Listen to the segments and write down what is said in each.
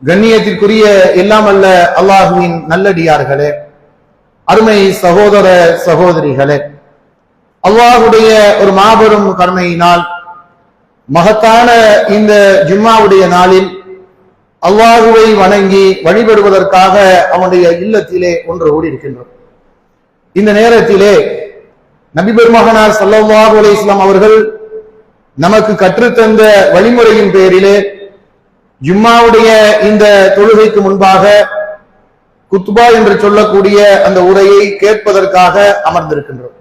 கண்ணியத்திற்குரிய எல்லாம் அல்ல அல்லாஹுவின் நல்லடியார்களே, அருமை சகோதர சகோதரிகளே, அல்லாஹுடைய ஒரு மாபெரும் கருணையினால் மகத்தான இந்த ஜும்மாவுடைய நாளில் அல்லாஹுவை வணங்கி வழிபடுவதற்காக அவனுடைய இல்லத்திலே ஒன்று ஓடியிருக்கின்றோம். இந்த நேரத்திலே நபி பெருமகனார் ஸல்லல்லாஹு அலைஹி வஸல்லம் அவர்கள் நமக்கு கற்றுத்தந்த வழிமுறையின் பேரிலே ஜும்மாவுடைய இந்த தொழுகைக்கு முன்பாக குத்பா என்று சொல்லக்கூடிய அந்த உரையை கேட்பதற்காக அமர்ந்திருக்கின்றோம்.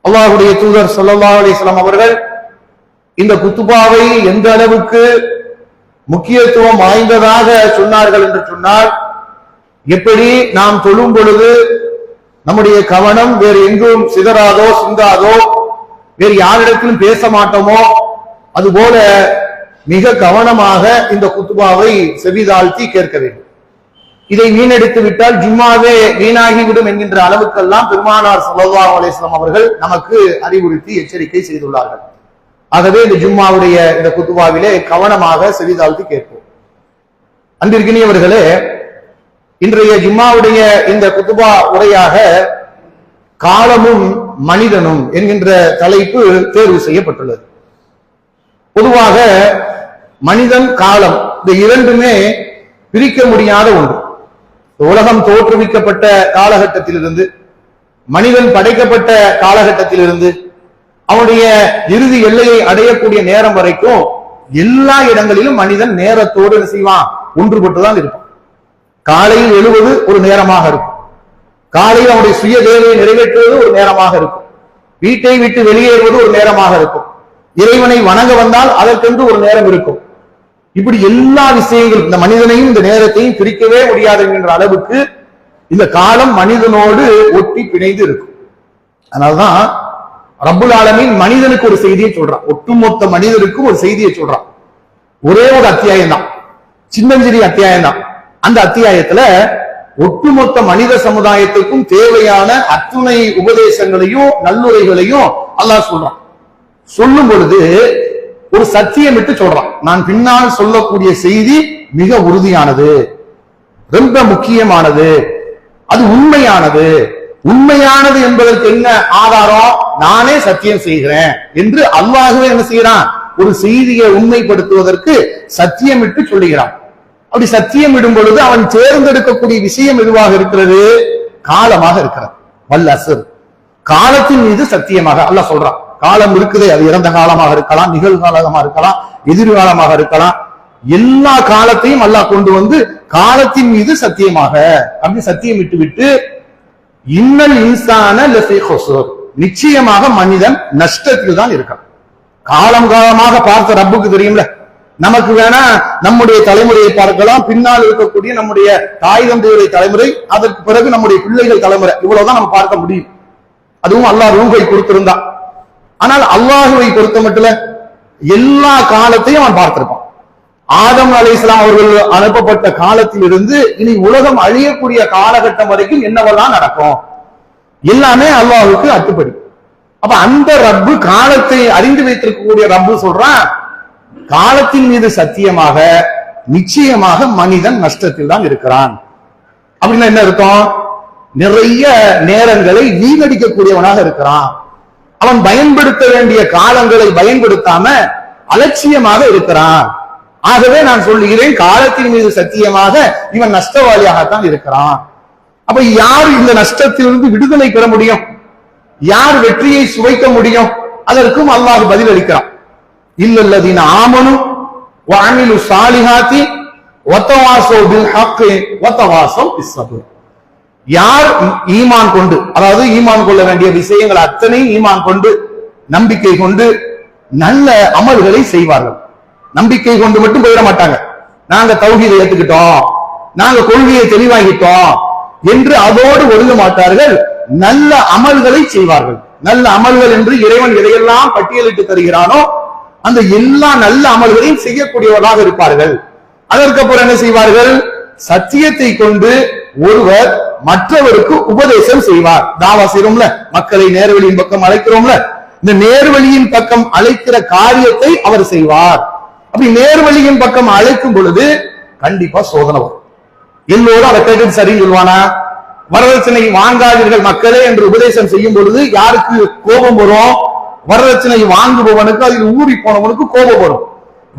அல்லாஹுடைய தூதர் ஸல்லல்லாஹு அலைஹி வஸல்லம் அவர்கள் இந்த குத்பாவை எந்த அளவுக்கு முக்கியத்துவம் வாய்ந்ததாக சொன்னார்கள் என்று சொன்னால், எப்படி நாம் தொழும் பொழுது நம்முடைய கவனம் வேறு எங்கும் சிதறாதோ சிந்தாதோ, வேறு யாரிடத்திலும் பேச மாட்டோமோ, அதுபோல மிக கவனமாக இந்த குத்பாவை செவிதாழ்த்தி கேட்க வேண்டும். இதை வீணெடுத்து விட்டால் ஜும்மாவே வீணாகிவிடும் என்கின்ற அளவுக்கெல்லாம் பெருமானார் ஸல்லல்லாஹு அலைஹி வஸல்லம் அவர்கள் நமக்கு அறிவுறுத்தி எச்சரிக்கை செய்துள்ளார்கள். ஆகவே இந்த ஜும்மாவுடைய இந்த குத்பாவிலே கவனமாக செவிதாழ்த்தி கேட்போம். அன்பிற்கினியவர்களே, இன்றைய ஜும்மாவுடைய இந்த குத்பா உரையாக காலமும் மனிதனும் என்கின்ற தலைப்பு தேர்வு செய்யப்பட்டுள்ளது. பொதுவாக மனிதன் காலம் இந்த இரண்டுமே பிரிக்க முடியாத ஒன்று. உலகம் தோற்றுவிக்கப்பட்ட காலகட்டத்திலிருந்து, மனிதன் படைக்கப்பட்ட காலகட்டத்திலிருந்து அவனுடைய இறுதி எல்லையை அடையக்கூடிய நேரம் வரைக்கும் எல்லா இடங்களிலும் மனிதன் நேரத்தோடு செய்வான், ஒன்றுபட்டுதான் இருப்பான். காலையில் எழுவது ஒரு நேரமாக இருக்கும், காலையில் அவனுடைய சுய தேவையை நிறைவேற்றுவது ஒரு நேரமாக இருக்கும், வீட்டை விட்டு வெளியேறுவது ஒரு நேரமாக இருக்கும், இறைவனை வணங்க வந்தால் அதற்கென்று ஒரு நேரம் இருக்கும். இப்படி எல்லா விஷயங்களும் இந்த மனிதனையும் இந்த நேரத்தையும் பிரிக்கவே முடியாது என்கின்ற அளவுக்கு இந்த காலம் மனிதனோடு ஒட்டி பிணைந்து இருக்கும். அதனால்தான் ரப்புல் ஆலமீன் மனிதனுக்கு ஒரு செய்தியை சொல்றான், ஒட்டுமொத்த மனிதனுக்கும் ஒரு செய்தியை சொல்றான். ஒரே ஒரு அத்தியாயம் தான், சின்னஞ்சிறி அத்தியாயம் தான். அந்த அத்தியாயத்துல ஒட்டுமொத்த மனித சமுதாயத்துக்கும் தேவையான அத்துணை உபதேசங்களையும் நல்லுரைகளையும் அல்லாஹ் சொல்றான். சொல்லும் பொழுது ஒரு சத்தியம் விட்டு சொல்றான், நான் பின்னால் சொல்லக்கூடிய செய்தி மிக உறுதியானது, ரொம்ப முக்கியமானது, அது உண்மையானது. உண்மையானது என்பதற்கு என்ன ஆதாரம்? நானே சத்தியம் செய்கிறேன் என்று அல்லாஹ்வே என்ன செய்யறான்? ஒரு செய்தியை உண்மைப்படுத்துவதற்கு சத்தியம் விட்டு சொல்லுகிறான். அப்படி சத்தியம் விடும் பொழுது அவன் தேர்ந்தெடுக்கக்கூடிய விஷயம் எதுவாக இருக்கிறது? காலமாக இருக்கிறது. வல்லஸ்ர், காலத்தின் மீது சத்தியமாக அல்லாஹ் சொல்றான். காலம் இருக்குது, அது இறந்த காலமாக இருக்கலாம், நிகழ்காலமாக இருக்கலாம், எதிர்காலமாக இருக்கலாம், எல்லா காலத்தையும் அல்லாஹ் கொண்டு வந்து காலத்தின் மீது சத்தியமாக அப்படி சத்தியம் விட்டு விட்டு இன்னல் இன்சான லஃபீ குஸ்ர், நிச்சயமாக மனிதன் நஷ்டத்தில் தான் இருக்கான். காலம் காலமாக பார்த்த ரப்புக்கு தெரியும்ல. நமக்கு வேணா நம்முடைய தலைமுறையை பார்க்கலாம், பின்னால் இருக்கக்கூடிய நம்முடைய தாய் தந்தையுடைய தலைமுறை, அதற்கு பிறகு நம்முடைய பிள்ளைகள் தலைமுறை, இவ்வளவுதான் நம்ம பார்க்க முடியும். அதுவும் அல்லாஹ் ரூஹை கொடுத்திருந்தான். ஆனால் அல்லாஹுவை பொறுத்த மட்டும் எல்லா காலத்தையும் அவன் பார்த்திருப்பான். ஆதம் அலைஹிஸ்ஸலாம் அவர்கள் அனுப்பப்பட்ட காலத்தில் இருந்து இனி உலகம் அழியக்கூடிய காலகட்டம் வரைக்கும் என்னவெல்லாம் நடக்கும் எல்லாமே அல்லாஹுக்கு அத்துப்படி. அப்ப அந்த ரப்பு, காலத்தை அறிந்து வைத்திருக்கக்கூடிய ரப்பு சொல்றான், காலத்தின் மீது சத்தியமாக நிச்சயமாக மனிதன் நஷ்டத்தில் தான் இருக்கிறான். அப்படின்னா என்ன அர்த்தம்? நிறைய நேரங்களை வீணடிக்கக்கூடியவனாக இருக்கிறான். அவன் பயன்படுத்த வேண்டிய காலங்களை பயன்படுத்தாம அலட்சியமாக இருக்கிறான். ஆகவே நான் சொல்லுகிறேன், காலத்தின் மீது சத்தியமாக இவன் நஷ்டவாளியாகத்தான் இருக்கிறான். அப்ப யார் இந்த நஷ்டத்திலிருந்து விடுதலை பெற முடியும்? யார் வெற்றியை சுவைக்க முடியும்? அதற்கும் அல்லாஹ் பதில் அளிக்கிறான். இல்லல்லதீன ஆமனு வ அமிலு ஸாலிஹாத்தி வ தவாஸௌ பில் ஹக்கி வ தவாஸௌ பிஸ் ஸப்ர். யார் ஈமான் கொண்டு, அதாவது ஈமான் கொள்ள வேண்டிய விஷயங்கள் அத்தனை ஈமான் கொண்டு, நம்பிக்கை கொண்டு நல்ல அமல்களை செய்வார்கள். நம்பிக்கை கொண்டு மட்டும் போயிட மாட்டாங்க, நாங்க தௌஹீதை ஏத்துக்கிட்டோம், நாங்க கொள்கையை தெளிவாகிட்டோம் என்று அதோடு ஒழுங்க மாட்டார்கள், நல்ல அமல்களை செய்வார்கள். நல்ல அமல்கள் என்று இறைவன் எதையெல்லாம் பட்டியலிட்டு தருகிறானோ அந்த எல்லா நல்ல அமல்களையும் செய்யக்கூடியவர்களாக இருப்பார்கள். அதற்கப்புறம் என்ன செய்வார்கள்? சத்தியத்தை கொண்டு ஒருவர் மற்றவருக்கு உபதேசம் செய்வார். தாவா செய்றோம்ல, மக்களை நேர்வழியின் பக்கம் அழைக்கிறோம்ல, இந்த நேர்வழியின் பக்கம் அழைக்கிற காரியத்தை அவர் செய்வார். அப்படி நேர்வழியின் பக்கம் அழைக்கும் பொழுது கண்டிப்பா சோதனை வரும். எல்லோரும் அதை கேட்டு சரின்னு சொல்லுவானா? வரதட்சணை வாங்காதீர்கள் மக்களே என்று உபதேசம் செய்யும் பொழுது யாருக்கு கோபம் வரும்? வரதட்சணை வாங்குபவனுக்கு, அதில் ஊறி போனவனுக்கு கோபம் வரும்.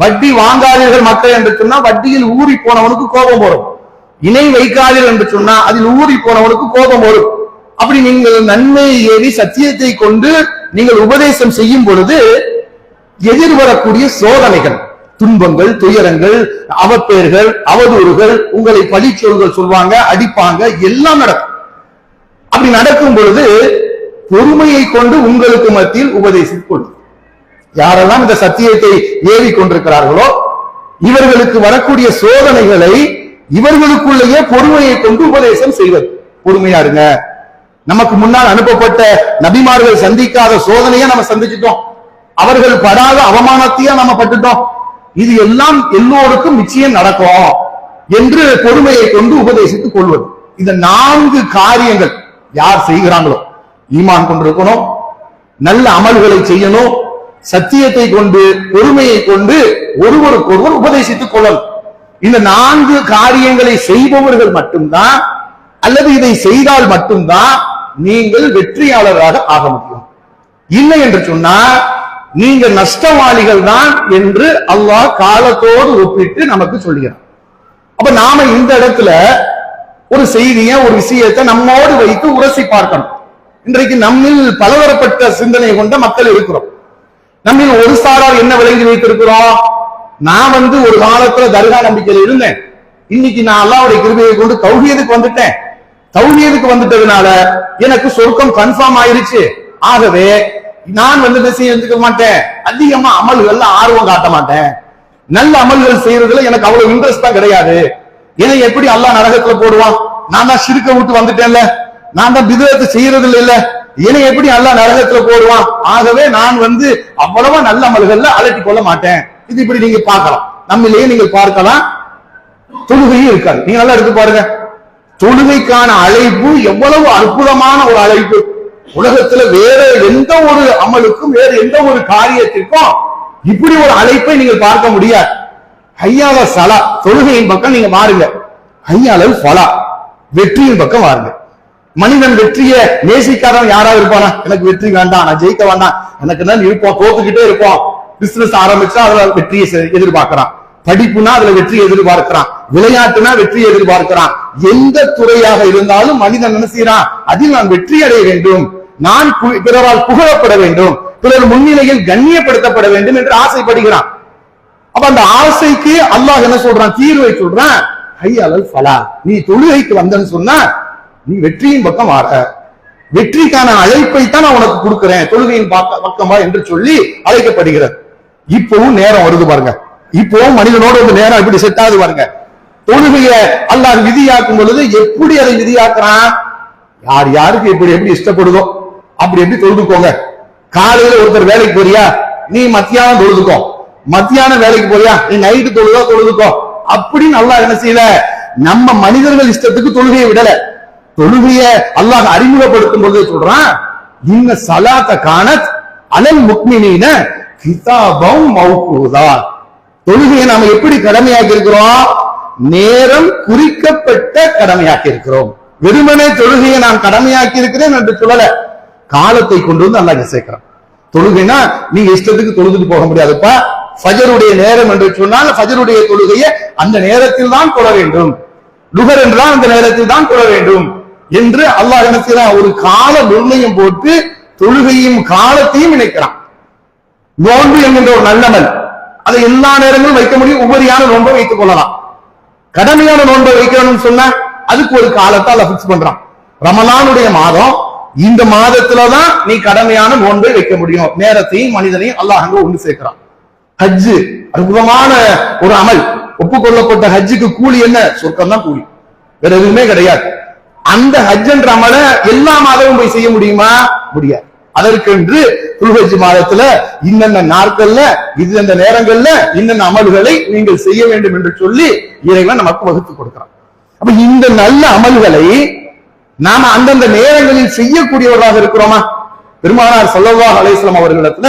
வட்டி வாங்காதீர்கள் மக்கள் என்று சொன்னா வட்டியில் ஊறி போனவனுக்கு கோபம் வரும். இணை வைக்காதீர்கள் என்று சொன்னா அதில் ஊறி போனவனுக்கு கோபம் வரும். அப்படி நீங்கள் நன்மையை ஏறி சத்தியத்தை கொண்டு நீங்கள் உபதேசம் செய்யும் பொழுது எதிர்வரக்கூடிய சோதனைகள், துன்பங்கள், துயரங்கள், அவப்பெயர்கள், அவதூறுகள், உங்களை பழிச்சொல்கள் சொல்வாங்க, அடிப்பாங்க, எல்லாம் நடக்கும். அப்படி நடக்கும் பொழுது பொறுமையை கொண்டு உங்களுக்கு மத்தியில் உபதேசித்துக் கொள்ளும். யாரெல்லாம் இந்த சத்தியத்தை ஏறி கொண்டிருக்கிறார்களோ இவர்களுக்கு வரக்கூடிய சோதனைகளை இவர்களுக்குள்ளேயே பொறுமையை கொண்டு உபதேசம் செய்வது. பொறுமையா இருங்க. நமக்கு முன்னால் அனுப்பப்பட்ட நபிமார்கள் சந்திக்காத சோதனையை நம்ம சந்திச்சிட்டோம். அவர்கள் படாத அவமானத்தையே நம்ம பட்டுட்டோம். இது எல்லாம் எல்லோருக்கும் நிச்சயம் நடக்கும் என்று பொறுமையை கொண்டு உபதேசித்துக் கொள்வது. இந்த 4 காரியங்கள் யார் செய்கிறாங்களோ, ஈமான் கொண்டிருக்கணும், நல்ல அமல்களை செய்யணும், சத்தியத்தை கொண்டு பொறுமையை கொண்டு ஒருவருக்கொருவர் உபதேசித்துக் கொள்ளணும். இந்த 4 காரியங்களை செய்பவர்கள் மட்டும்தான், அல்லது இதை செய்தால் மட்டும்தான் நீங்கள் வெற்றியாளராக ஆக முடியும். இல்லை என்று சொன்னா நீங்க நஷ்டவாளிகள் தான் என்று அல்லாஹ் காலத்தோடு ஒப்பிட்டு நமக்கு சொல்கிறார். அப்ப நாம இந்த இடத்துல ஒரு செய்திய, ஒரு விஷயத்தை நம்மோடு வைத்து உரசி பார்க்கணும். இன்றைக்கு நம்மில் பலதரப்பட்ட சிந்தனை கொண்ட மக்கள் இருக்கிறோம். நம்மில் ஒரு சாரார் என்ன விளங்கி வைத்திருக்கிறோம்? நான் ஒரு காலத்துல தர்கா நம்பிக்கையில் இருந்தேன், இன்னைக்கு நான் அல்லாஹ்வுடைய கிருபையை கொண்டு தௌஹீதுக்கு வந்துட்டேன். தௌஹீதுக்கு வந்துட்டதுனால எனக்கு சொர்க்கம் கன்ஃபார்ம் ஆயிருச்சு. ஆகவே நான் செய்ய மாட்டேன், அதிகமா அமல்கள்ல ஆர்வம் காட்ட மாட்டேன், நல்ல அமல்கள் செய்யறதுல எனக்கு அவ்வளவு இன்ட்ரெஸ்ட் தான் கிடையாது. என்னை எப்படி அல்லாஹ் நரகத்துல போடுவான்? நான் தான் ஷிர்க விட்டு வந்துட்டேன்ல, நான் தான் பிதஅத் செய்யறது இல்ல, என்னை எப்படி அல்லாஹ் நரகத்துல போடுவான்? ஆகவே நான் அவ்வளவா நல்ல அமல்கள்ல அலட்டி கொள்ள மாட்டேன். இது இப்படி நீங்க பார்க்கலாம், நம்மிலேயே நீங்கள் பார்க்கலாம். தொழுகையும் இருக்காது. நீங்க நல்லா எடுத்து பாருங்க, தொழுகைக்கான அழைப்பு எவ்வளவு அற்புதமான ஒரு அழைப்பு. உலகத்துல வேற எந்த ஒரு அமலுக்கும், வேற எந்த ஒரு காரியத்திற்கும் இப்படி ஒரு அழைப்பை நீங்கள் பார்க்க முடியாது. ஹையால சலா, தொழுகையின் பக்கம் நீங்க மாறுங்க. ஹையாலல் ஃபலா, வெற்றியின் பக்கம் வாருங்க. மனிதன் வெற்றியை நேசிக்காதவன் யாராவது இருப்பானா? எனக்கு வெற்றி வேண்டாம், நான் ஜெயிக்க வேண்டாம், எனக்கு தான் இருப்போம், தோத்துக்கிட்டே இருப்போம். பிசினஸ் ஆரம்பிச்சா அதுல வெற்றியை எதிர்பார்க்கிறான், படிப்புனா அதுல வெற்றி எதிர்பார்க்கிறான், விளையாட்டுனா வெற்றி எதிர்பார்க்கிறான். எந்த துறையாக இருந்தாலும் மனிதன் என்ன செய்யறான்? அதில் நான் வெற்றி அடைய வேண்டும், நான் பிறரால் புகழப்பட வேண்டும், பிறர் முன்னிலையில் கண்ணியப்படுத்தப்பட வேண்டும் என்று ஆசைப்படுகிறான். அப்ப அந்த ஆசைக்கு அல்லாஹ் என்ன சொல்றான்? தீர்வை சொல்றான். ஹையலல் ஃபலா, நீ தொழுகைக்கு வந்தன்னு சொன்னா நீ வெற்றியின் பக்கம் வார, வெற்றிக்கான அழைப்பை தான் நான் உனக்கு கொடுக்கிறேன், தொழுகையின் பக்கமா என்று சொல்லி அழைக்கப்படுகிறது. இப்பவும் நேரம் வருது பாருங்க, இப்பவும் மனிதனோட நேரம் எப்படி செட் ஆகுது பாருங்க. தொழுகைய அல்லாஹ் விதியாக்கும் பொழுது எப்படி அதை விதியாக்குறான்? யார் யாருக்கு எப்படி எப்படி இஷ்டப்படுதோ அப்படி எப்படி தொழுதுக்கோங்க. காலையில ஒருத்தர் வேலைக்கு போறியா, நீ மத்தியானம் தொழுதுக்கோ. மத்தியானம் வேலைக்கு போறியா, நீ நைட்டு தொழுதுக்கோ. அப்படின்னு அல்லாஹ் என்ன செய்யல? நம்ம மனிதர்கள் இஷ்டத்துக்கு தொழுகையை விடல. தொழுகைய அல்லாஹ் அறிமுகப்படுத்தும் பொழுது சொல்றான், இன்ன ஸலாத்த கானத் அலல் முஃமினீன கிதாபம் மௌகூதா. தொழுகையை நாம எப்படி கடமையாக்கி இருக்கிறோம்? நேரம் குறிக்கப்பட்ட கடமையாக்கி இருக்கிறோம். வெறுமனே தொழுகையை நான் கடமையாக்கி இருக்கிறேன் என்று சொல்லல, காலத்தை கொண்டு வந்து அல்லாஹ் சேர்க்கிறான். தொழுகைனா நீங்க இஷ்டத்துக்கு தொழுதுட்டு போக முடியாதுப்பா. ஃபஜருடைய நேரம் என்று சொன்னால் ஃபஜருடைய தொழுகையை அந்த நேரத்தில் தான் தொழ வேண்டும், லுஹர் என்றால் அந்த நேரத்தில் தான் தொழ வேண்டும் என்று அல்லாஹ் என்ன செய்யறான்? ஒரு கால நிர்ணயம் போட்டு தொழுகையும் காலத்தையும் இணைக்கிறான். நோன்பு என்கின்ற ஒரு நல்லமல், அதை எல்லா நேரங்களும் வைக்க முடியும். உபரியான நோன்பை வைத்துக் கொள்ளலாம். கடமையான நோன்பை வைக்கணும்னு சொன்னா அதுக்கு ஒரு காலத்தை அல்லாஹ் பிக்ஸ் பண்றான். ரமலானுடைய மாதம், இந்த மாதத்துலதான் நீ கடமையான நோன்பை வைக்க முடியும். நேரத்தையும் மனிதனையும் அல்லாஹ் அங்க ஒன்று சேர்க்கிறான். ஹஜ்ஜு அற்புதமான ஒரு அமல். ஒப்புக்கொள்ளப்பட்ட ஹஜ்ஜுக்கு கூலி என்ன? சொர்க்கம் தான் கூலி, வேற எதுவுமே கிடையாது. அந்த ஹஜ் என்ற அமலை எல்லா மாதமும் போய் செய்ய முடியுமா? முடியாது. அதற்கென்று துல்ஹஜ் மாதத்துல இன்னென்ன நாட்கள்ல, இந்த நேரங்கள்ல இன்னென்ன அமல்களை நீங்கள் செய்ய வேண்டும் என்று சொல்லி இறைவன் நமக்கு வகுத்து கொடுக்கிறான். அப்ப இந்த நல்ல அமல்களை நாம அந்தந்த நேரங்களில் செய்யக்கூடியவர்களாக இருக்கிறோமா? பெருமானார் ஸல்லல்லாஹு அலைஹி வஸல்லம் அவர்களிடத்துல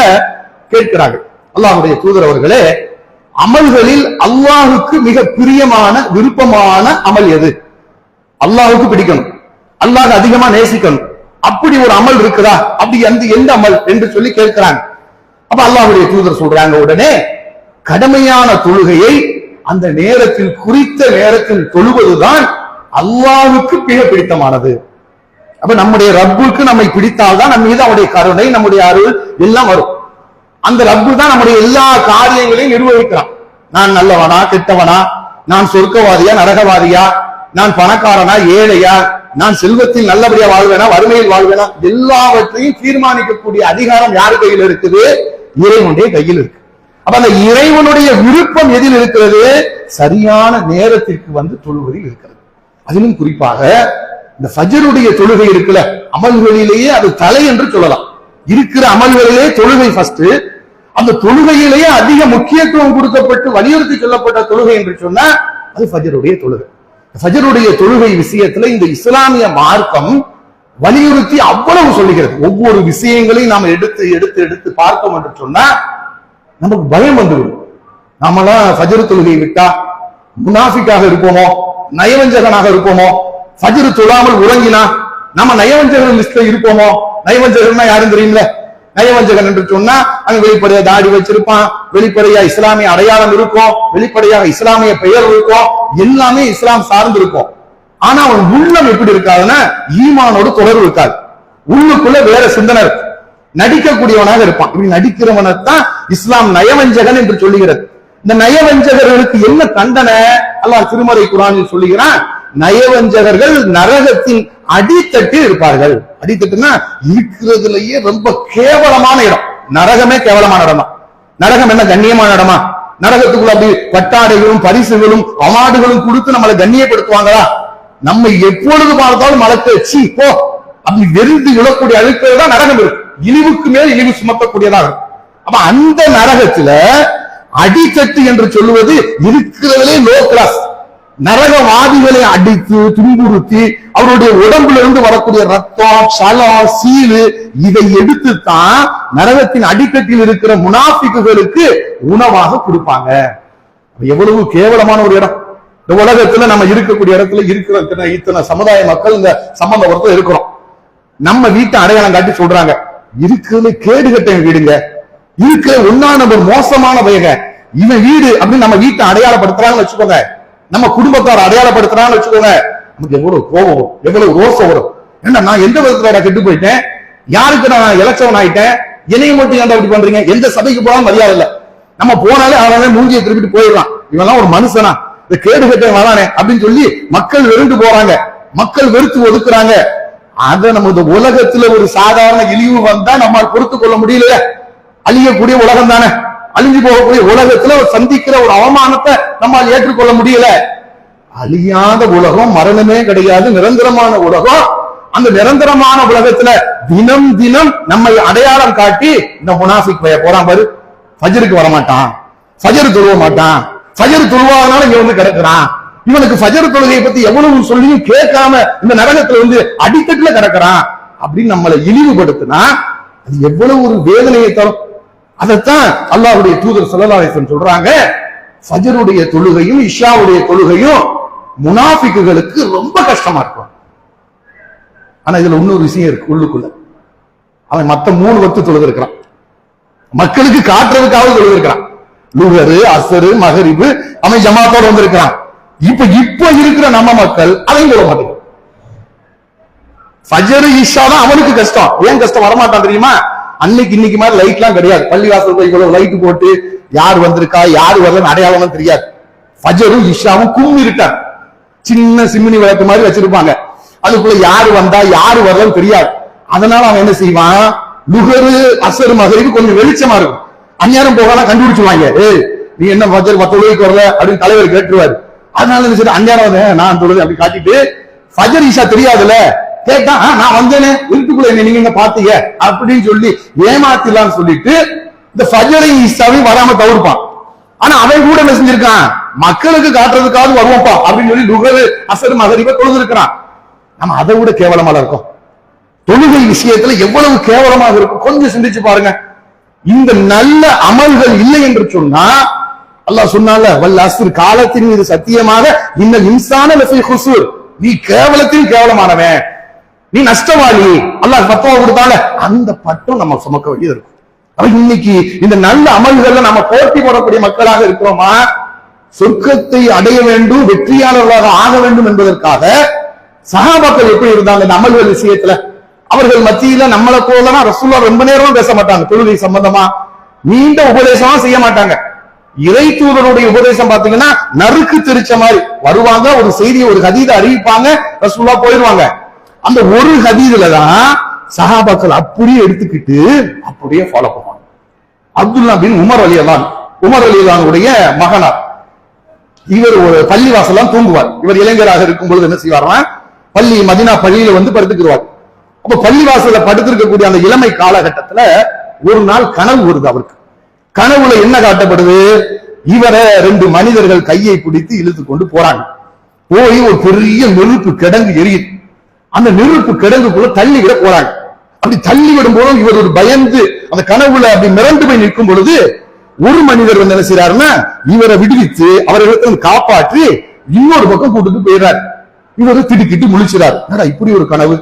கேட்கிறார்கள், அல்லாஹ்வுடைய தூதர் அவர்களே, அமல்களில் அல்லாஹுக்கு மிக பிரியமான விருப்பமான அமல் எது? அல்லாஹுக்கு பிடிக்கணும், அல்லாஹ் அதிகமா நேசிக்கணும், அப்படி ஒரு அமல் இருக்குதா? அப்படி எந்த அமல் என்று சொல்லி கேட்கிறாங்க. அப்ப அல்லாஹ்வுடைய தூதர் சொல்றாங்க, உடனே கடமையான தொழுகையை அந்த நேரத்தில், குறித்த நேரத்தில் தொழுவதுதான் அல்லாஹ்வுக்கு மிக பிடித்தமானது. அப்ப நம்முடைய ரப்புக்கு நம்மை பிடித்தால்தான் நம்ம மீது அவருடைய கருணை, நம்முடைய அருள் எல்லாம் வரும். அந்த ரப்பு தான் நம்முடைய எல்லா காரியங்களையும் நிர்வகிக்கிறான். நான் நல்லவனா கெட்டவனா, நான் சொர்க்கவாதியா நரகவாதியா, நான் பணக்காரனா ஏழையா, நான் செல்வத்தில் நல்லபடியா வாழ்வேனா வறுமையில் வாழ்வேனா, எல்லாவற்றையும் தீர்மானிக்கக்கூடிய அதிகாரம் யார் கையில் இருக்குது? இறைவனுடைய கையில் இருக்கு. அப்ப அந்த இறைவனுடைய விருப்பம் எதில் இருக்கிறது? சரியான நேரத்திற்கு வந்து தொழுவதில் இருக்கிறது. அதிலும் குறிப்பாக இந்த ஃபஜ்ருடைய தொழுகை இருக்குல்ல, அமல்களிலேயே அது தலை என்று சொல்லலாம். இருக்கிற அமல்களிலே தொழுகை ஃபர்ஸ்ட். அந்த தொழுகையிலேயே அதிக முக்கியத்துவம் கொடுக்கப்பட்டு வலியுறுத்தி சொல்லப்பட்ட தொழுகை என்று சொன்னா அது ஃபஜ்ருடைய தொழுகை. ஃபஜ்ருடைய தொழுகை விஷயத்துல இந்த இஸ்லாமிய மார்க்கம் வலியுறுத்தி அவ்வளவு சொல்லுகிறது. ஒவ்வொரு விஷயங்களையும் நாம எடுத்து எடுத்து எடுத்து பார்த்தோம் என்று சொன்னா நமக்கு பயம் வந்துவிடும். நாமெல்லாம் ஃபஜ்ர் தொழுகை விட்டா முனாஃபிக்காக இருப்போமோ, நயவஞ்சகனாக இருப்போமோ? ஃபஜ்ர் தொழாமல் உறங்கினா நம்ம நயவஞ்சகர் லிஸ்ட்ல இருப்போமோ? நயவஞ்சகர்னா யாரும் தெரியுமில்ல? நயவஞ்சகன் என்று சொன்னா அங்க வெளிப்படையா தாடி வச்சிருப்பான், வெளிப்படையா இஸ்லாமிய அடையாளம் இருக்கும், வெளிப்படையாக இஸ்லாமிய பெயர் இருக்கும், எல்லாமே இஸ்லாம் சார்ந்து இருக்கும். ஆனா அவன் உள்ளம் எப்படி இருக்காதுன்னா ஈமானோடு தொடர்பு இருக்காது, உள்ளுக்குள்ள வேற சிந்தனை இருக்கு, நடிக்கக்கூடியவனாக இருப்பான். இப்படி நடிக்கிறவனைத்தான் இஸ்லாம் நயவஞ்சகன் என்று சொல்லுகிறது. இந்த நயவஞ்சகர்களுக்கு என்ன தண்டனை? அல்லாஹ் திருமறை குர்ஆனில் சொல்லுகிறான், நயவஞ்சகர்கள் நரகத்தின் அடித்தட்டில் இருப்பார்கள். அடித்தட்டுனா இருக்கிறதுலயே ரொம்ப கேவலமான இடம். நரகமே கேவலமான இடம் தான். நரகம் என்ன கண்ணியமான இடமா? நரகத்துக்குள்ள அப்படி பட்டாடைகளும் பரிசுகளும் அவார்டுகளும் கொடுத்து நம்மளை கண்ணியப்படுத்துவாங்களா? நம்ம எப்பொழுது பார்த்தாலும் மலத்தை சி போ அப்படி வெறிந்து விழக்கூடிய அழுக்கள் தான் நரகம் இருக்கு. இழிவுக்கு மேல் இழிவு சுமக்கக்கூடியதாக. அப்ப அந்த நரகத்துல அடித்தட்டு என்று சொல்லுவது இருக்கிறதுலே லோ கிளாஸ். நரகவாதிகளை அடித்து துன்புறுத்தி அவருடைய உடம்புல இருந்து வரக்கூடிய ரத்தம், சலம், சீலு இதை எடுத்துத்தான் நரகத்தின் அடிக்கட்டில் இருக்கிற முனாஃபிக்குகளுக்கு உணவாக கொடுப்பாங்க. எவ்வளவு கேவலமான ஒரு இடம். இந்த உலகத்துல நம்ம இருக்கக்கூடிய இடத்துல இருக்கிற இத்தனை சமுதாய மக்கள் இந்த சம்பந்தப்பட்ட இருக்கிறோம். நம்ம வீட்டை அடையாளம் காட்டி சொல்றாங்க, இருக்கிறது கேடுகட்ட வீடுங்க, இருக்கிற ஒன்னா நம்பர் மோசமான பையங்க இவன் வீடு அப்படின்னு நம்ம வீட்டை அடையாளப்படுத்துறாங்கன்னு வச்சுக்கோங்க, நம்ம குடும்பத்தார் அடையாளப்படுத்துறாங்கன்னு வச்சுக்கோங்க, நமக்கு எவ்வளவு கோபம் வரும், எவ்வளவு ரோசம் வரும். ஏன்னா நான் எந்த விதத்துல கெட்டு போயிட்டேன், யாருக்கு நான் எலெக்ஷன் ஆயிட்டேன், என்னையும் மட்டும் ஏன்டா இப்படி பண்றீங்க? எந்த சபைக்கு போனாலும் மரியாதை இல்ல. நம்ம போனாலே அவன் மூஞ்சியை திருப்பிட்டு போயிடலாம், இவெல்லாம் ஒரு மனுஷனா, இந்த கேடு கட்ட வரானே அப்படின்னு சொல்லி மக்கள் வெறுண்டு போறாங்க, மக்கள் வெறுத்து ஒதுக்குறாங்க. அத நம்ம இந்த உலகத்துல ஒரு சாதாரண இழிவு வந்தா நம்மால் பொறுத்து கொள்ள முடியல. அழியக்கூடிய உலகம் தானே, அழிஞ்சு போகக்கூடிய உலகத்துல சந்திக்கிற ஒரு அவமானத்தை நம்மால் ஏற்றுக்கொள்ள முடியல. அழியாத உலகம், மரணமே கிடையாது, நிரந்தரமான உலகம். அந்த நிரந்தரமான உலகத்துல தினம் தினம் நம்மை அடையாளம் காட்டி இந்த முனாஃபிக் பைய போறான் பாரு, ஃபஜ்ருக்கு வரமாட்டான், ஃபஜ்ர் தொழுவ மாட்டான், ஃபஜ்ர் தொழுவாதனால இங்க வந்து கிடக்குறான், இவனுக்கு ஃபஜ்ர் தொழுகையை பத்தி எவ்வளவு சொல்லியும் கேட்காம இந்த நரகத்துல வந்து அடித்தட்டுல கிடக்குறான் அப்படின்னு நம்மளை இழிவுபடுத்தினா அது எவ்வளவு ஒரு வேதனையை தரும். அதைத்தான் அல்லாஹ்வுடைய தூதர் ஸல்லல்லாஹு அலைஹி வஸல்லம் சொல்றாங்க, ஃபஜ்ருடைய தொழுகையும் இஷாவுடைய தொழுகையும் முனாஃபிக்குகளுக்கு ரொம்ப கஷ்டமா இருக்கும். ஆனா இதுல இன்னொரு விஷயம் இருக்கு உள்ளுக்குள்ள, அவன் மத்த 3 வக்து தொழுது இருக்கிறான், மக்களுக்கு காட்டுறதுக்காக தொழுது இருக்கிறான். லுஹரு, அஸ்ரு, மகரிபு அவன் ஜமாத்தோடு வந்திருக்கிறான். இப்ப இருக்கிற நம்ம மக்கள் அதையும் சொல்ல மாட்டேங்க. ஃபஜ்ர் இஷா தான் அவனுக்கு கஷ்டம். ஏன் கஷ்டம் வரமாட்டான் தெரியுமா? அன்னைக்கு இன்னைக்கு மாதிரி லைட் எல்லாம் கிடையாது. பள்ளிவாசல் போய் இவ்வளவு லைட் போட்டு யார் வந்திருக்கா யாரு வரலன்னு அடையாளம் தெரியாது. ஃபஜ்ரும் இஷாவும் கும்மி இருக்காங்க, சின்ன சிம்னி விளக்கு மாதிரி வச்சிருப்பாங்க, அதுக்குள்ள யாரு வந்தா யாரு வரலன்னு தெரியாது. அதனால அவன் என்ன செய்வான், லுஹரு அஸ்ர் மகரிபு கொஞ்சம் வெளிச்சமா இருக்கும், அந்நேரம் போகலாம் கண்டுபிடிச்சுவாங்க, ஏய் நீ என்ன ஃபஜ்ர் 10 தொழுகைக்கு வரல அப்படின்னு தலைவர் கேட்டுருவாரு. அதனால என்ன செய்ய, அந்நேரம் வந்து நான் தொழுது அப்படி காட்டிட்டு ஃபஜ்ர் இஷா தெரியாதுல்ல, கேட்டா நான் வந்தேனே இருட்டுக்குள்ள என்ன நீங்க பாத்தீங்க அப்படின்னு சொல்லி ஏமாத்திடலாம்னு சொல்லிட்டு இந்த ஃபஜ்ரை இஷாவையும் வராம தவிர்ப்பான். ஆனா அவன் கூட என்ன செஞ்சிருக்கான், மக்களுக்கு காட்டுறதுக்காவது வருவோம்ப்பா அப்படின்னு சொல்லி லுஹரு அஸ்ர் மகரிப தொழுது இருக்கிறான். நம்ம அதை விட கேவலமா இருக்கும். தொழுகை விஷயத்துல எவ்வளவு கேவலமாக இருக்கும் கொஞ்சம் சிந்திச்சு பாருங்க. இந்த நல்ல அமல்கள் இல்லை என்று சொன்னா அல்லாஹ் சொன்னால வல் அஸ்ர் காலத்தின் மீது சத்தியமாக இன்னல் இன்சான லஃபீ குஸூர், நீ கேவலத்தில் கேவலமானவன், நீ நஷ்டவாளி. அல்லாஹ் பத்துவா கொடுத்தால அந்த பட்டம் நம்ம சுமக்க வேண்டியது இருக்கும். இன்னைக்கு இந்த நல்ல அமல்கள்ல நம்ம போட்டி போடக்கூடிய மக்களாக இருக்கிறோமா? சொர்க்கத்தை அடைய வேண்டும், வெற்றியாளர்களாக ஆக வேண்டும் என்பதற்காக சஹாபாக்கள் எப்படி இருந்தாங்க இந்த அமல்கள் விஷயத்துல? அவர்கள் மத்தியில நம்மளை போலதான் ரசூலுல்லாஹ் ரொம்ப நேரம் பேச மாட்டாங்க. தொழுகை சம்பந்தமா நீண்ட உபதேசமா செய்ய மாட்டாங்க. இறை தூதருடைய உபதேசம் பாத்தீங்கன்னா நறுக்கு தெரிச்ச மாதிரி வருவாங்க, ஒரு செய்தியை ஒரு ஹதீஸை அறிவிப்பாங்க, ரசூலுல்லாஹ் போயிடுவாங்க. அந்த ஒரு ஹதீஸ்ல தான் சஹாபாக்கள் அப்படியே எடுத்துக்கிட்டு அப்படியே ஃபாலோ பண்ணுவாங்க. அப்துல்லா பின் உமர் ரலியல்லாஹுடைய மகனார். இவர் ஒரு பள்ளிவாசலாம் தூங்குவார். இவர் இளைஞராக இருக்கும் பொழுது என்ன செய்வார்னா பள்ளி மதீனா பள்ளியில வந்து படுத்துக்குவார். அப்ப பள்ளிவாசல படுத்திருக்கக்கூடிய அந்த இளமை காலகட்டத்துல ஒரு நாள் கனவு வருது அவருக்கு. கனவுல என்ன காட்டப்படுது? இவரை 2 மனிதர்கள் கையை பிடித்து இழுத்து கொண்டு போறாங்க. போய் ஒரு பெரிய நெருப்பு கிடங்கு எரியுது. அந்த நெருப்பு கிடங்குக்குள்ள தள்ளி விட போறாங்க. அப்படி தள்ளி விடும் போதும் இவர் ஒரு பயந்து அந்த கனவுல அப்படி மிரண்டு போய் நிற்கும் பொழுது ஒரு மனிதர் வந்து என்ன செய்யறாருன்னா இவரை விடுவித்து அவர்களை காப்பாற்றி இன்னொரு பக்கம் கூட்டிட்டு போயிடுறாரு. இவரு திடுக்கிட்டு முழிச்சுறாரு. இப்படி ஒரு கனவு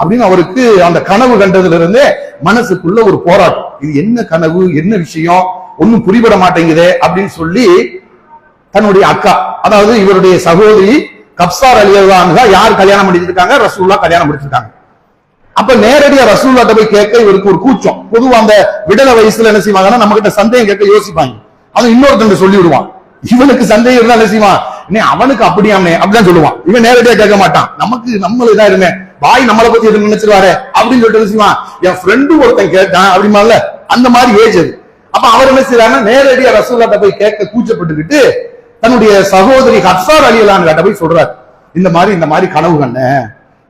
அப்படின்னு அவருக்கு அந்த கனவு கண்டதுல இருந்தே மனசுக்குள்ள ஒரு போராட்டம். இது என்ன கனவு, என்ன விஷயம், ஒன்னும் புரிபட மாட்டேங்குதே அப்படின்னு சொல்லி தன்னுடைய அக்கா, அதாவது இவருடைய சகோதரி கப்சார் ரலியல்லாஹு அன்ஹா யார் கல்யாணம் பண்ணிருக்காங்க? ரசூலுல்லாஹ் கல்யாணம் முடிச்சிருக்காங்க. அப்ப நேரடியா ரசூலுல்லாஹ் போய் கேட்க இவருக்கு ஒரு கூச்சம். பொதுவா அந்த விடல வயசுல என்ன செய்வாங்கன்னா நம்ம கிட்ட சந்தேகம் கேட்க யோசிப்பாங்க. அவன் இன்னொருத்தன் சொல்லி விடுவான். இவனுக்கு சந்தேகம் இருந்தா என்ன செய்வான்? அவனுக்கு அப்படியாமே அப்படிதான் சொல்லுவான். இவன் நேரடியா கேட்க மாட்டான். நமக்கு நம்மள இதா இருமே பாய் நம்மளை பத்தி எது நினைச்சிருவாரு அப்படின்னு சொல்லிட்டு என்ன செய்வான்? என் ஃப்ரெண்டு ஒருத்தன் கேட்டான் அப்படிமால அந்த மாதிரி ஏஜ் அது. அப்ப அவர் என்ன செய்யறாங்கன்னா நேரடியா ரசூலுல்லாஹ் போய் கேட்க கூச்சப்பட்டுக்கிட்டு தன்னுடைய சகோதரி கப்சார் ரலியல்லாஹு அன்ஹா போய் சொல்றாரு, இந்த மாதிரி கனவு கண்ண,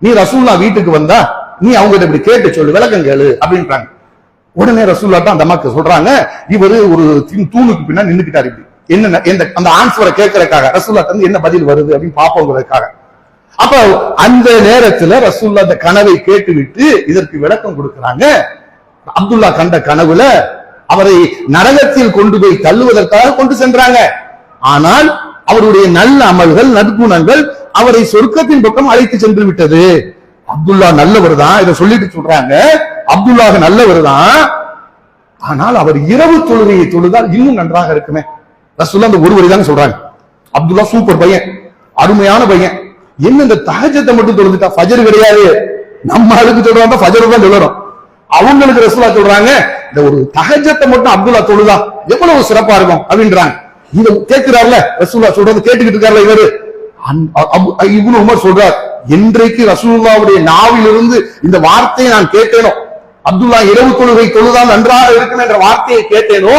நீ ரசூலுல்லாஹ் வீட்டுக்கு வந்தா நீ அவங்ககிட்ட இப்படி கேட்டு சொல்லு, விளக்கம் கேளு அப்படின்றாங்க. உடனே ரசூலுல்லாஹ் அந்த அம்மாக்கு சொல்றாங்க, இவரு ஒரு தூணுக்கு பின்னாடி நின்னுக்கிட்டாரு. இப்படி என்ன அந்த ஆன்சரை கேட்கறதுக்காக ரசூலுல்லாஹ் என்ன பதில் வருது அப்படின்னு பாப்போங்கிறதுக்காக. அப்ப அந்த நேரத்துல ரசூலுல்லாஹ் அந்த கனவை கேட்டுவிட்டு இதற்கு விளக்கம் கொடுக்கிறாங்க. அப்துல்லா கண்ட கனவுல அவரை நரகத்தில் கொண்டு போய் தள்ளுவதற்காக கொண்டு சென்றாங்க. ஆனால் அவருடைய நல்ல அமல்கள் நற்குணங்கள் அவரை சொர்க்கத்தின் பக்கம் அழைத்து சென்று விட்டது. அப்துல்லா நல்லவர் தான், இதை சொல்லிட்டு சொல்றாங்க. அப்துல்லா நல்லவர் தான், ஆனால் அவர் இரவு தொழுகையை தொழுதால் இன்னும் நன்றாக இருக்குமே. ரசூலுல்லாஹ் அந்த ஒரு வரி தான் சொல்றாங்க. அப்துல்லா சூப்பர் பையன், அருமையான பையன். என்ன இந்த தஹஜ்ஜத்தை மட்டும் தொழுதுட்டா, ஃபஜர் கிடையாது. நம்ம அதுக்கு சொல்றாங்க ஃபஜர் தான் தொழுறோம். அவங்களுக்கு ரசூலுல்லாஹ் சொல்றாங்க இந்த ஒரு தஹஜ்ஜத்தை மட்டும் அப்துல்லா தொழுதா எவ்வளவு சிறப்பா இருக்கும் அப்படின்றாங்க. இத கேட்கிறார்ல ரசூலுல்லாஹ் சொல்றது கேட்டுக்கிட்டு இருக்கார்ல இவரு. இப்னு உமர் சொல்றார், என்றைக்கு ரசூலுல்லாஹ்வுடைய நாவிலிருந்து இந்த வார்த்தையை நான் கேட்டேனோ, அப்துல்லா இரவு தொழுகை தொழுதால் நன்றாக இருக்கும் என்ற வார்த்தையை கேட்டேனோ,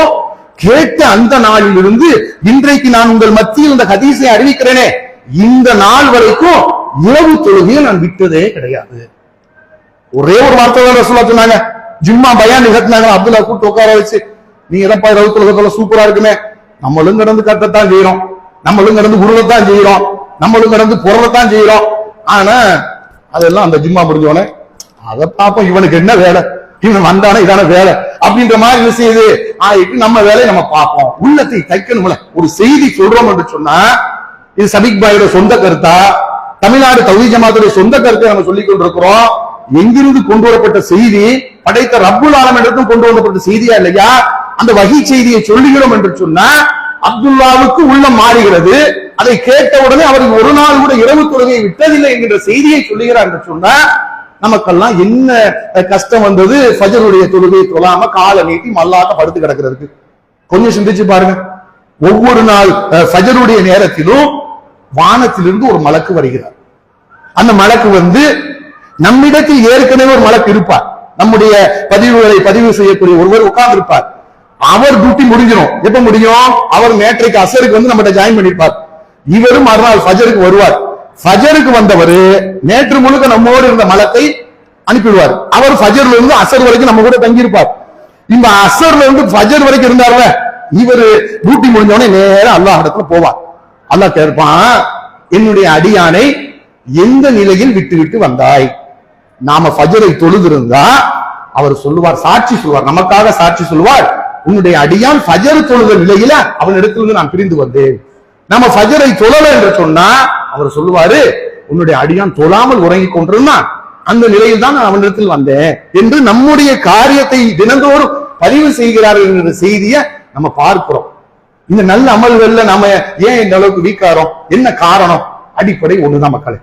கேட்ட அந்த நாளிலிருந்து இன்றைக்கு நான் உங்கள் மத்தியில் இந்த ஹதீஸை அறிவிக்கிறேனே, இந்த நாள் வரைக்கும் இரவு தொழுகையை நான் விட்டதே கிடையாது. ஒரே ஒரு வார்த்தை தான் ரசூலுல்லாஹ் சொன்னாங்க. ஜும்மா பயான் நிகழ்த்தினாங்க. அப்துல்லா கூட்டு உட்கார வச்சு, நீங்க எதப்பா இரவு தொழுகை சூப்பரா இருக்குமே, நம்மளும் கடந்து கட்டத்தான் செய்யறோம், நம்மளும் கடந்து உருவத்தான் செய்யறோம், நம்மளும் கடந்து பொருளத்தான் செய்யறோம். ஆனா அதெல்லாம் அந்த ஜும்மா முடிஞ்சோடனே அதை பார்ப்போம், இவனுக்கு என்ன வேலை, இவன் வந்தானே இதான வேலை அப்படின்ற மாதிரி என்ன செய்யுது, நம்ம வேலையை நம்ம பார்ப்போம். உள்ளத்தை தைக்கணும்ல. ஒரு செய்தி சொல்றோம் என்று சொன்னா இது சபிக் பாயோட சொந்த கருத்தா, தமிழ்நாடு தௌஹீத் ஜமாத்துடைய சொந்த கருத்தை நம்ம சொல்லிக் கொண்டிருக்கிறோம். எங்கிருந்து கொண்டு வரப்பட்ட செய்தி, படைத்த ரப்புல் ஆலமீனிடத்தும் கொண்டு வரப்பட்ட செய்தியா இல்லையா? அந்த வஹி செய்தியை சொல்லுகிறோம் என்று சொன்னா அப்துல்லாவுக்கு உள்ளம் மாறுகிறது. அதை கேட்ட உடனே அவருக்கு ஒரு நாள் கூட இரவு தொழுகையை விட்டதில்லை என்கிற செய்தியை சொல்லுகிறார் என்று சொன்னா நமக்கெல்லாம் என்ன கஷ்டம் வந்தது? ஃபஜருடைய தொழுகையை தொழாம காலை நீட்டி மல்லாக்க படுத்து கிடக்கிறதுக்கு. கொஞ்சம் சிந்திச்சு பாருங்க. ஒவ்வொரு நாள் ஃபஜருடைய நேரத்திலும் வானத்திலிருந்து ஒரு மலக்கு வருகிறார். அந்த மலக்கு வந்து நம்மிடத்தில் ஏற்கனவே ஒரு மலக்கு இருப்பார். நம்முடைய பதிவுகளை பதிவு செய்யக்கூடிய ஒருவர் உட்கார்ந்து இருப்பார். அவர் டியூட்டி முடிஞ்சிடும். எப்ப முடியும்? அவர் நேற்றைக்கு அசருக்கு வந்து நம்ம ஜாயின் பண்ணிருப்பார். இவரும் மறுநாள் ஃபஜருக்கு வருவார். ஃபஜருக்கு வந்தவர் நேற்று முழுக்க நம்மோடு இருந்த மலத்தை அனுப்பிடுவார். அவர் ஃபஜர்ல இருந்து அசர் வரைக்கும் நம்ம கூட தங்கியிருப்பார். இந்த அசர்ல இருந்து ஃபஜர் வரைக்கும் இருந்தார்ல, இவர் டியூட்டி முடிஞ்சோடனே நேரம் அல்லாஹ் இடத்துல போவார். அல்லாஹ் கேட்பான், என்னுடைய அடியானை எந்த நிலையில் விட்டு விட்டு வந்தாய்? நாம ஃபஜரை தொழுதிருந்தா அவர் சொல்லுவார், சாட்சி சொல்வார், நமக்காக சாட்சி சொல்வார், உன்னுடைய அடியான் ஃபஜர் தொழுத நிலையில அவனிடத்திலிருந்து நான் பிரிந்து வந்தேன். நம்ம ஃபஜரை தொழல என்று சொன்னா அவர் சொல்லுவாரு, உன்னுடைய அடியான் தொழாமல் உறங்கிக் கொண்டிருந்தான், அந்த நிலையில் தான் நான் அவனிடத்தில் வந்தேன் என்று நம்முடைய காரியத்தை தினந்தோறும் பதிவு செய்கிறார்கள் என்ற செய்தியை நம்ம பார்க்கிறோம். இந்த நல்ல அமல்கள்ல நாம ஏன் இந்த அளவுக்கு வீக்காரோம்? என்ன காரணம்? அடிப்படை ஒண்ணுதான் மக்களே.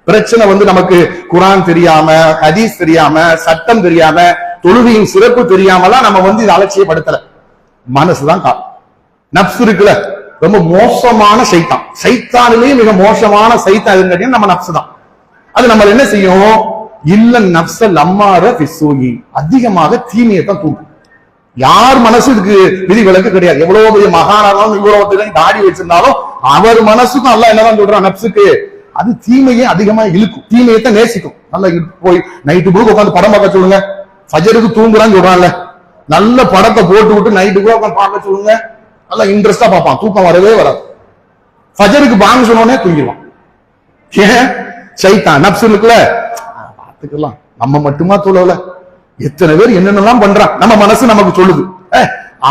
பிரச்சனை நமக்கு குரான் தெரியாம, ஹதீஸ் தெரியாம, சட்டம் தெரியாம, தொழுகையின் சிறப்பு தெரியாமலாம் நம்ம இதை அலட்சியப்படுத்தல. மனசுதான் காரணம். நப்சு இருக்குல்ல, ரொம்ப மோசமான சைத்தான். சைத்தானிலேயே மிக மோசமான சைத்தான் எதுன்னு நம்ம நப்சு தான். அது நம்ம என்ன செய்யும்? இல்ல நப்சல் அம்மார பிசூயி, அதிகமாக தீமையத்தான் தூக்கும். யார் மனசு இதுக்கு விதி விலக்கு கிடையாது. எவ்வளவு பெரிய மகானாலும் இவ்வளவு தாடி வச்சிருந்தாலும் அவர் மனசுக்கும் அல்ல என்னதான் சொல்றான், நப்சுக்கு அது தீமையை அதிகமா இழுக்கும், தீமையத்தான் நேசிக்கும். நல்லா போய் நைட்டு கூட உட்காந்து படம் பார்க்க சொல்லுங்க, ஃபஜருக்கு தூங்குறான்னு சொல்றான்ல, நல்ல படத்தை போட்டு விட்டு நைட்டு கூட உட்காந்து பார்க்க சொல்லுங்க, நல்லா இன்ட்ரெஸ்டா பார்ப்பான், தூக்கம் வரவே வராது. ஃபஜருக்கு பாங்க சொன்னோடனே தூங்கிடுவான். ஏன்? சைத்தான் நப்சு இருக்குல்ல, பார்த்துக்கலாம். நம்ம மட்டுமா தொழல, எத்தனை பேர் என்னென்னலாம் பண்றான், நம்ம மனசு நமக்கு சொல்லுது.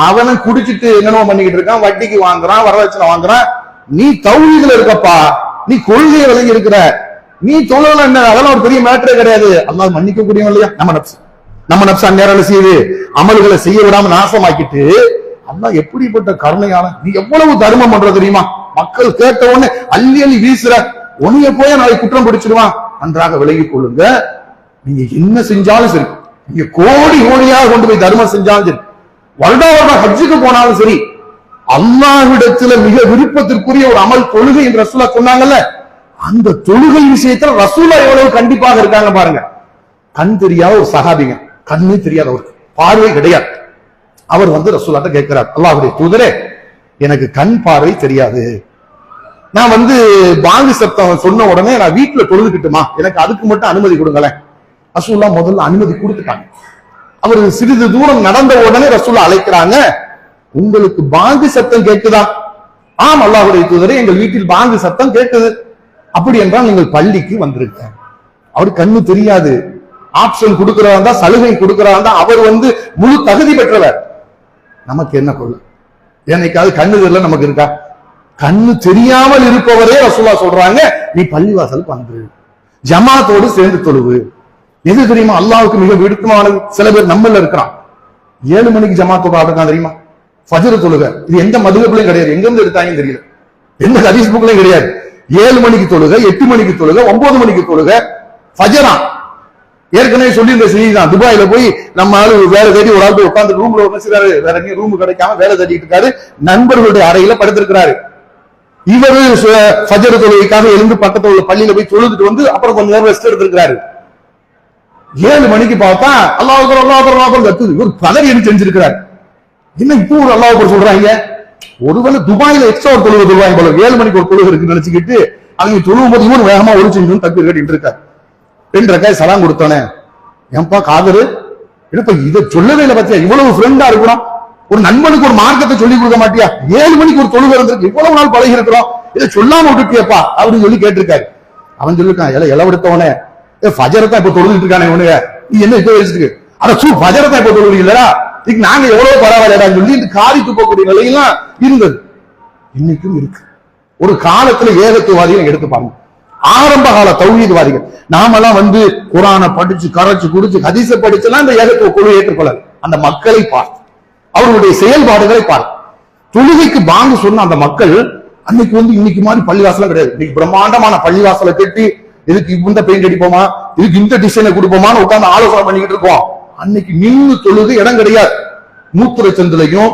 அவனை குடிச்சிட்டு என்னென்ன பண்ணிக்கிட்டு இருக்கான், வட்டிக்கு வாங்குறான், வரதட்சணை வாங்குறான். நீ தௌஹீதுல இருக்கப்பா, நீ கொள்கையை விளங்கி இருக்கிற, நீ தொழல என்ன, அதெல்லாம் ஒரு பெரிய மேட்டரே கிடையாது. அல்லாஹ் மன்னிக்க கூடியவன் இல்லையா? நம்ம நப்சு அந்நேரம் செய்யுது, அமல்களை செய்ய விடாம நாசமாக்கிட்டு, அல்லாஹ் எப்படிப்பட்ட கருணையான, நீ எவ்வளவு தர்மம் பண்ற தெரியுமா? மக்கள் கேட்ட உடனே அள்ளி அள்ளி வீசுற, உன்னைய போய் நாளைக்கு குற்றம் பிடிச்சிடுவான். நன்றாக விலகிக் கொள்ளுங்க. நீங்க என்ன செஞ்சாலும் சரி, நீங்க கோடி கோடியாக கொண்டு போய் தர்மம் செஞ்சாலும் சரி, வருடா வருடம் ஹஜ்ஜுக்கு போனாலும் சரி, அல்லாஹ்விடத்துல மிக விருப்பத்திற்குரிய ஒரு அமல் தொழுகை என்று ரசூலா சொன்னாங்கல்ல, அந்த தொழுகை விஷயத்துல ரசூலா எவ்வளவு கண்டிப்பாக இருக்காங்க பாருங்க. கண் தெரியாத ஒரு சஹாபிங்க, கண்ணு தெரியாதவருக்கு, பார்வை கிடையாது. அவர் ரசூலாட்ட கேட்கிறார், அல்லாஹ்வுடைய தூதரே, எனக்கு கண் பார்வை தெரியாது, நான் பாங்கு சத்தம் சொன்ன உடனே நான் வீட்டுல தொழுதுக்கிட்டுமா, எனக்கு அதுக்கு மட்டும் அனுமதி கொடுங்களேன். ரசூல்லா முதல்ல அனுமதி கொடுத்துட்டாங்க. அவர் சிறிது தூரம் நடந்த உடனே ரசூல்லா அழைக்கிறாங்க, உங்களுக்கு பாங்கு சத்தம் கேட்குதா? ஆம் அல்லாஹ்வுடைய தூதரே, எங்கள் வீட்டில் பாங்கு சத்தம் கேட்குது. அப்படி என்றால் நீங்கள் பள்ளிக்கு வந்திருக்க. அவர் கண்ணு தெரியாது, ஆப்ஷன் கொடுக்கிறதா, சலுகை கொடுக்கிறதா, அவர் முழு தகுதி பெற்றவர். நமக்கு என்ன கொள்ள? என்னைக்காவது கண்ணு தெரியல நமக்கு இருக்கா? கண்ணு தெரியாமல் இருப்பவரே ரசூலா சொல்றாங்க, நீ பள்ளிவாசலுக்கு வந்து ஜமாத்தோடு சேர்ந்து தொழுவு. எது தெரியுமா அல்லாஹ்வுக்கு மிக விருப்பமானது? சில பேர் நம்மள இருக்கிறான், 7 மணிக்கு ஜமாத்தோட ஆடுறான் தெரியுமா, ஃபஜ்ர் தொழுக. இது எந்த மதுகப்புலையும் கிடையாது, எங்க இருந்து எடுத்தாங்கன்னு தெரியல, எந்த ஹதீஸ் புக்லயும் கிடையாது. 7 மணிக்கு தொழுக, 8 மணிக்கு தொழுக, 9 மணிக்கு தொழுக, ஃபஜ்ரா. ஏற்கனவே சொல்லி இந்த செய்தி தான். துபாயில போய் நம்ம ஆளு வேலை தேடி ஒரு ஆள் போய் உட்கார்ந்து ரூம்ல வச்சுக்கிறாரு, வேற எங்கேயும் ரூம் கிடைக்காம வேலை தேடிட்டு இருக்காரு, நண்பர்களுடைய அறையில படுத்திருக்கிறாரு. இவரு ஃபஜ்ர் தொழுகைக்காக எழுந்து பக்கத்துல உள்ள பள்ளியில போய் தொழுதுட்டு அப்புறம் கொஞ்ச நேரம் ரெஸ்ட் எடுத்திருக்கிறாரு. 7 மணிக்கு பார்த்தா அல்லாஹ் அக்பர் அல்லாஹ் அக்பர் அல்லாஹ் அக்பர் கத்துது. இவர் பதறி எடுத்து செஞ்சிருக்கிறார். என்ன இப்போ ஒரு அல்லாஹ் அக்பர் சொல்றாங்க? ஒருவேளை துபாயில எக்ஸ்ட்ரா ஒரு தொழுகை தொழுவாங்க போல, 7 மணிக்கு ஒரு தொழுகை இருக்குன்னு நினைச்சுக்கிட்டு அவங்க தொழுவும் போது இவரு வேகமா ஒரு செஞ்சு தக்கு கேட்டு இருக்காரு. 2 ரக்காய் சலாம் கொடுத்தானே, ஏன்பா காதரு என்னப்பா இதை சொல்லவே இல்லை பத்தியா, இவ்வளவு ஃப்ரெண்டா இருக்கிறோம், ஒரு நண்பனுக்கு ஒரு மார்க்கத்தை சொல்லி கொடுக்க மாட்டியா? 7 மணிக்கு ஒரு தொழுகை இருந்திருக்கு, இவ்வளவு நாள் பழகி இருக்கிறோம், இதை சொல்லாம விட்டுட்டியப்பா அப்படின்னு சொல்லி கேட்டிருக்காரு. அவன் சொல்லிருக்கான், இளவெடுத்தவனே ஃபஜரத்தான் இப்ப தொழுதுட்டு இருக்கானே உனக்கு, நீ என்ன இப்ப வச்சுட்டு அத ஃபஜரத்தான் இப்ப தொழுகிறீங்களா, இதுக்கு நாங்க எவ்வளவு பரவாயில்லடான்னு சொல்லி இந்த காரி துப்பக்கூடிய நிலையெல்லாம் இருந்தது, இன்னைக்கும் இருக்கு. ஒரு காலத்துல ஏகத்துவாதிகள் எடுத்து பாருங்க, ஆரம்ப கால தௌஹீத்வாதிகள், நாமெல்லாம் குரானை படிச்சு கரைச்சு குடிச்சு ஹதீஸ படிச்செல்லாம் இந்த ஏகத்துவ குழு ஏற்றுக்கொள்ளல. அந்த மக்களை பார்த்து அவர்களுடைய செயல்பாடுகளை பார்த்து தொழுகைக்கு பாங்கு சொன்ன அந்த மக்கள் அன்னைக்கு இன்னைக்கு மாதிரி பள்ளிவாசலம் கிடையாது. இன்னைக்கு பிரம்மாண்டமான பள்ளிவாசலை கட்டி இதுக்கு இந்த பெயிண்ட் அடிப்போமா, இதுக்கு இந்த டிசைனை கொடுப்போமான்னு உட்கார்ந்து ஆலோசனை பண்ணிக்கிட்டு இருக்கோம். அன்னைக்கு நின்று தொழுது இடம் கிடையாது. மூத்திர சந்திலையும்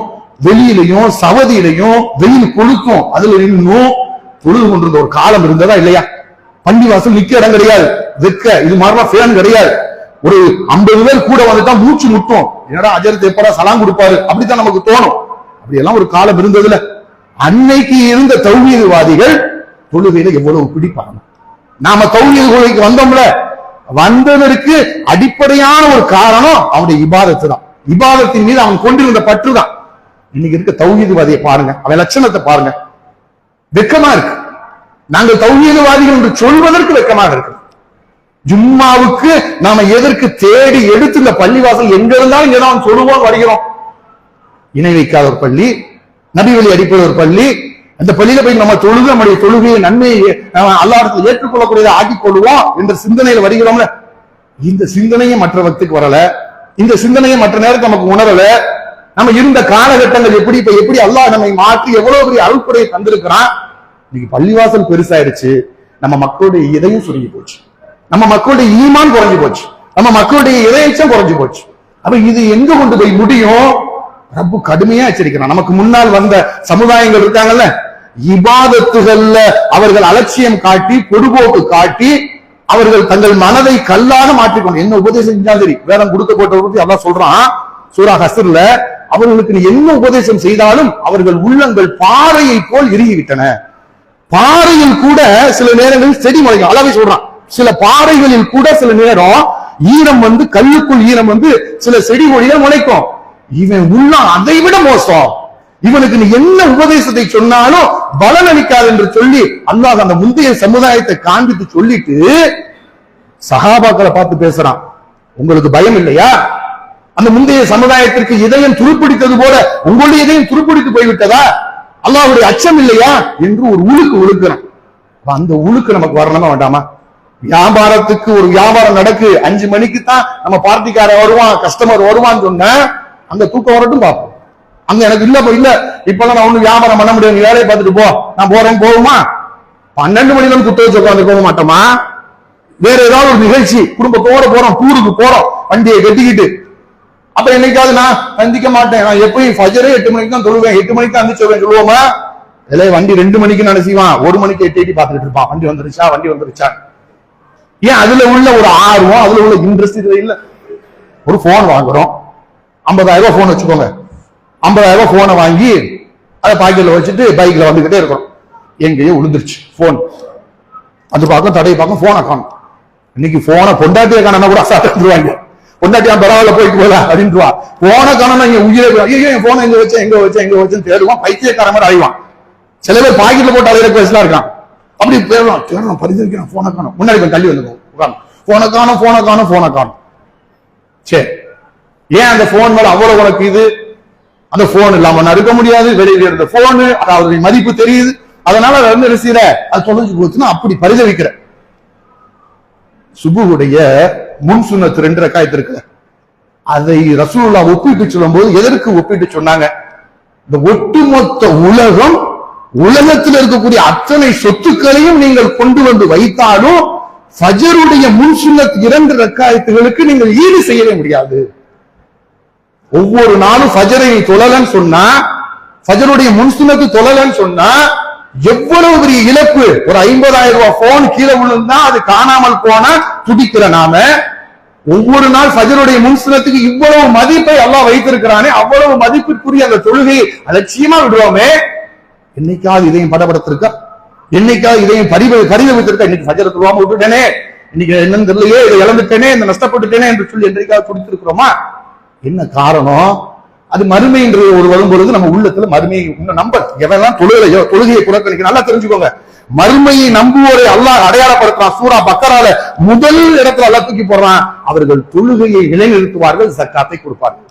வெளியிலையும் சவதியிலையும் வெயில் கொளுக்கும், அதுல இன்னும் தொழுது கொண்டிருந்த ஒரு காலம் இருந்ததா இல்லையா? பள்ளிவாசல் நிக்க இடம் கிடையாது, வெக்க இது மாதிரிலாம் ஃபேன் கிடையாது. ஒரு 50 பேர் கூட வந்துட்டா மூச்சு முட்டும், என்னடா அஜரத் எப்படா சலாம் கொடுப்பாரு அப்படித்தான் நமக்கு தோணும். அப்படி எல்லாம் ஒரு காலம் இருந்ததுல. அன்னைக்கு இருந்த தௌஹீத்வாதிகள் தொழுகையில எவ்வளவு பிடிப்பாங்க. நாம தௌஹீத் கொள்கைக்கு வந்தோம்ல, வந்ததற்கு அடிப்படையான ஒரு காரணம் அவனுடைய இபாதத்து தான். இபாதத்தின் மீது அவன் கொண்டிருந்த பற்று தான். இன்னைக்கு இருக்க தௌஹீத்வாதியை பாருங்க, அவன் லட்சணத்தை பாருங்க, வெக்கமா இருக்கு. நாங்கள் தௌஹீத்வாதிகள் என்று சொல்வதற்கு வெக்கமாக இருக்கு. ஜும்மாவுக்கு நாம எதற்கு தேடி எடுத்து இந்த பள்ளிவாசல் எங்க இருந்தாலும் இங்கதான் சொல்லுவோம் வருகிறோம். இணை வைக்காத ஒரு பள்ளி, நபி வழி அடிப்பது ஒரு பள்ளி. அந்த பள்ளியில போய் நம்ம தொழுது நம்முடைய தொழுகையை நன்மையை அல்லாஹ்விடத்தில் ஏற்றுக்கொள்ளக்கூடியதை ஆக்கிக் கொள்வோம் என்ற சிந்தனையில் வருகிறோம்ல. இந்த சிந்தனையை மற்ற வக்துக்கு வரல, இந்த சிந்தனையை மற்ற நேரத்தில் நமக்கு உணரல. நம்ம இருந்த காலகட்டங்கள் எப்படி அல்லாஹ் நம்மை மாற்றி எவ்வளவு பெரிய அருள்புரையை தந்திருக்கிறான். இன்னைக்கு பள்ளிவாசல் பெருசாயிடுச்சு, நம்ம மக்களுடைய இதயம் சுருங்கி போச்சு, நம்ம மக்களுடைய ஈமான் குறைஞ்சு போச்சு, நம்ம மக்களுடைய இதயச்சம் குறைஞ்சு போச்சு. அப்ப இது எங்க கொண்டு போய் முடியும்? ரப்பு கடுமையா எச்சரிக்கிறான். நமக்கு முன்னால் வந்த சமுதாயங்கள் இருக்காங்கல்ல, இபாதத்துகள்ல அவர்கள் அலட்சியம் காட்டி பொடுபோக்கு காட்டி அவர்கள் தங்கள் மனதை கல்லாக மாற்றிக்கொண்டு என்ன உபதேசம் செஞ்சாலும் சரி, வேதம் கொடுக்கப்பட்டவர்களுக்கு அல்லாஹ் சொல்றான் சூரா ஹஸ்ர்ல, அவர்களுக்கு நீ என்ன உபதேசம் செய்தாலும் அவர்கள் உள்ளங்கள் பாறையை போல் இறுகிவிட்டன. பாறையில் கூட சில நேரங்களில் செடி முளைக்கும். அல்லாஹ் சொல்றான், சில பாறைகளில் கூட சில நேரம் ஈரம் கல்லுக்குள் ஈரம் சில செடி கொடிகள் முளைக்கும். இவன் உள்ள அதை விட மோசம், இவனுக்கு நீ என்ன உபதேசத்தை சொன்னாலும் பலன் அளிக்காது என்று சொல்லி அல்லாஹ் அந்த முந்தைய சமுதாயத்தை காண்பித்து சொல்லிட்டு சஹாபாக்களை பார்த்து பேசுறான். உங்களுக்கு பயம் இல்லையா? அந்த முந்தைய சமுதாயத்திற்கு இதயம் துருப்பிடித்தது போல உங்களுடைய இதயம் துருப்பிடித்து போய்விட்டதா? அல்லாஹ்வுடைய அச்சம் இல்லையா என்று ஒரு உழுக்குறான். அந்த உழுக்கு நமக்கு வரணுமா வேண்டாமா? வியாபாரத்துக்கு ஒரு வியாபாரம் நடக்கு, 5 மணிக்கு தான் நம்ம பார்ட்டிக்காரன் வருவான், கஸ்டமர் வருவான்னு சொன்ன அங்க தூக்கம் வரட்டும் பார்ப்போம். அங்க எனக்கு இல்ல இப்பெல்லாம் நான் ஒண்ணு வியாபாரம் பண்ண முடியாது, நீ வேலையை பார்த்துட்டு போ, நான் போறேன் போகுமா? 12 மணில குத்த வச்சு உட்காந்து போக மாட்டோமா? வேற ஏதாவது ஒரு நிகழ்ச்சி குடும்பத்தோட போறோம், டூருக்கு போறோம் வண்டியை கட்டிக்கிட்டு, அப்ப என்னைக்காவது நான் சந்திக்க மாட்டேன், நான் எப்பயும் ஃபஜரே 8 மணிக்கு தான் தொழுவேன், 8 மணிக்கு தான் வந்து சொல்லுவோமா? இல்ல வண்டி 2 மணிக்கு நினைச்சுவான், 1 மணிக்கு எட்டி பார்த்துட்டு இருப்பான், வண்டி வந்துருச்சா. ஏன் அதுல உள்ள ஒரு ஆர்வம், அதுல உள்ள இன்ட்ரெஸ்ட் இதுல இல்ல. ஒரு போன் வாங்குறோம், 50,000 ரூபாய் போன் வச்சுக்கோங்க, 50,000 ரூபாய் போனை வாங்கி அதை பாக்கெட்ல வச்சுட்டு பைக்ல வந்துகிட்டே இருக்கிறோம். எங்கேயோ விழுந்துருச்சு போன், அது பார்க்கும் தடையை பார்க்கும், போனை காணும். இன்னைக்கு போனை பொண்டாட்டியை காணா கூட அசாட்டுவாங்க, பொண்டாட்டியா பரவாயில்ல போயிட்டு போல அப்படின்ட்டுவா. போனை காணா இங்க உயிரை ஐயோ என் போனை எங்க வச்சேன் தேடுவான், பைத்தியக்கார மாதிரி அழிவான். சில பேர் பாக்கெட்ல போட்டு அலையிற பேசலாம் இருக்கான். அப்படி தேடலாம் பரிந்துரைக்கிறான், போனை காணும், முன்னாடி கொஞ்சம் தள்ளி வந்து போனை காணும். சரி, ஏன் அந்த போன் மேல அவ்வளவு உனக்கு இது? அந்த போன் இல்லாம இருக்க முடியாது, வெளியில இருந்த போனு, அதாவது மதிப்பு தெரியுது, அதனால அதை செய்யற அது தொலைஞ்சு போச்சுன்னா அப்படி பரிதவிக்கிற. சுபுடைய முன் சுன்னத்து 2 ரக்காயத்து இருக்கு, அதை ரசூலுல்லாஹ் ஒப்பிட்டு சொல்லும் போது எதற்கு ஒப்பிட்டு சொன்னாங்க? இந்த ஒட்டுமொத்த உலகத்தில் இருக்கக்கூடிய அத்தனை சொத்துக்களையும் நீங்கள் கொண்டு வந்து வைத்தாலும் ஃபஜருடைய முன் சுன்னத் 2 ரக்காயத்துகளுக்கு நீங்கள் ஈடு செய்யவே முடியாது. ஒவ்வொரு நாளும் ஃபஜரை தொழலன்னு சொன்னா, ஃபஜருடைய முன் சுன்னத்து தொழலன்னு சொன்னா எவ்வளவு பெரிய இழப்பு. ஒரு 50,000 ரூபாய் போன் கீழே விழுந்தா அது காணாமல் போனா துடிக்கிற நாம, ஒவ்வொரு நாள் ஃபஜருடைய முன் சுன்னத்துக்கு இவ்வளவு மதிப்பை அல்லாஹ் வைத்திருக்கிறானே, அவ்வளவு மதிப்பிற்குரிய அந்த தொழுகையை அலட்சியமா விடுவோமே. என்னைக்காவது இதையும் படப்படுத்திருக்கா? என்னைக்காவது இதையும் பரிதவித்திருக்கா? இன்னைக்கு ஃபஜர் தொழுவாம விட்டுட்டேனே, இன்னைக்கு என்னன்னு தெரியலையே, இதை இழந்துட்டேனே, இந்த நஷ்டப்பட்டுட்டேனே என்று சொல்லி என்றைக்காவது துடித்திருக்கிறோமா? என்ன காரணம்? அது மறுமை என்று ஒரு வரும்பொழுது நம்ம உள்ளத்துல மறுமையை நம்ப எவெல்லாம் தொழுகையை புறக்கணிக்க நல்லா தெரிஞ்சுக்கோங்க. மறுமையை நம்புவோரை அல்லாஹ் அடையாளப்படுத்துறான். சூரா பக்கரால முதல் இடத்துல அல்லாஹ் தூக்கி போடுறான், அவர்கள் தொழுகையை நிலைநிறுத்துவார்கள், ஜக்காத்தை கொடுப்பார்கள்.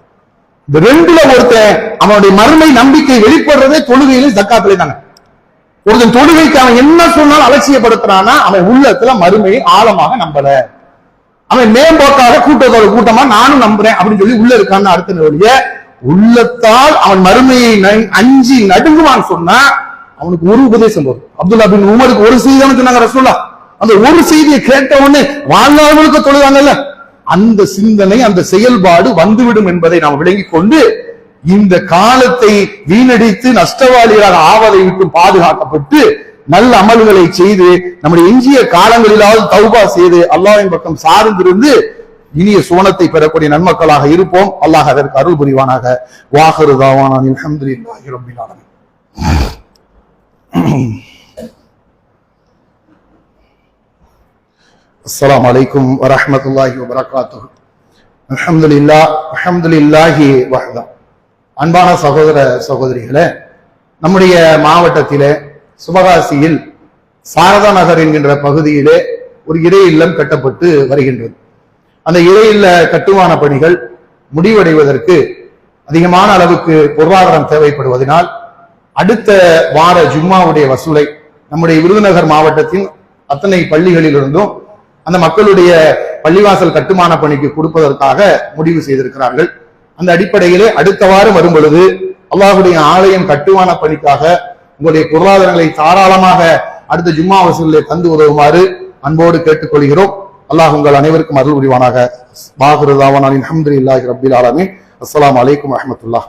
இந்த 2ல ஒருத்தன் அவனுடைய மறுமை நம்பிக்கை வெளிப்படுறதே தொழுகையிலே ஜக்காத்திலே தாங்க. ஒருத்தன் தொழுகைக்கு அவன் என்ன சொன்னாலும் அலட்சியப்படுத்துறான்னா அவன் உள்ளத்துல மறுமையை ஆழமாக நம்பல, அவன் மேம்போக்காக கூட்டமா நானும் நம்புறேன் அப்படின்னு சொல்லி உள்ள இருக்கான்னு அடுத்த உள்ளத்தால் அவன் மறுமையை அஞ்சி நடுங்குவான்னு சொன்னா அவனுக்கு ஒரு உபதேசம் வரும். அப்துல்லா பின் உமருக்கு ஒரு செய்தி சொன்னாங்க ரசூலுல்லாஹ். அந்த ஒரு செய்தியை கேட்ட உடனே வாழ்நாளுக்கு தொழுவாங்கல்ல, அந்த சிந்தனை அந்த செயல்பாடு வந்துவிடும் என்பதை நாம் விளங்கிக் கொண்டு இந்த காலத்தை வீணடித்து நஷ்டவாளிகளாக ஆவதை விட்டு பாதுகாக்கப்பட்டு நல்ல அமல்களை செய்து நம்முடைய எஞ்சிய காலங்களிலாவது தௌபா செய்து அல்லாஹ்வின் பக்கம் சார்ந்திருந்து இனிய சுவனத்தை பெறக்கூடிய நன்மக்களாக இருப்போம். அல்லாஹ் அதற்கு அருள் புரிவானாக. வாஹிரு தாவானா அல்ஹம்துலில்லாஹி ரப்பில் ஆலமீன். அஸ்ஸலாமு அலைக்கும் வரஹ்மத்துல்லாஹி வபரகாத்துஹு. அல்ஹம்துலில்லாஹி வஹ்தா. அன்பான சகோதர சகோதரிகளே, நம்முடைய மாவட்டத்திலே சிவகாசியில் சாரதா நகர் என்கின்ற பகுதியிலே ஒரு இறை இல்லம் கட்டப்பட்டு வருகின்றது. அந்த இறை இல்ல கட்டுமான பணிகள் முடிவடைவதற்கு அதிகமான அளவுக்கு பொருளாதாரம் தேவைப்படுவதனால் அடுத்த வார ஜும்மாவுடைய வசூலை நம்முடைய விருதுநகர் மாவட்டத்தின் அத்தனை பள்ளிகளிலிருந்தும் அந்த மக்களுடைய பள்ளிவாசல் கட்டுமான பணிக்கு கொடுப்பதற்காக முடிவு செய்திருக்கிறார்கள். அந்த அடிப்படையிலே அடுத்த வாரம் வரும் பொழுது அல்லாஹுடைய ஆலயம் கட்டுமான பணிக்காக உங்களுடைய பொருளாதாரங்களை தாராளமாக அடுத்த ஜும்மா வசூலிலே தந்து உதவுமாறு அன்போடு கேட்டுக்கொள்கிறோம். அல்லாஹ் உங்கள் அனைவருக்கும் அருள் புரிவானாக. அல்ஹம்துலில்லாஹி ரப்பில் ஆலமீன். அஸ்ஸலாமு அலைக்கும் வரஹ்மத்துல்லாஹ்.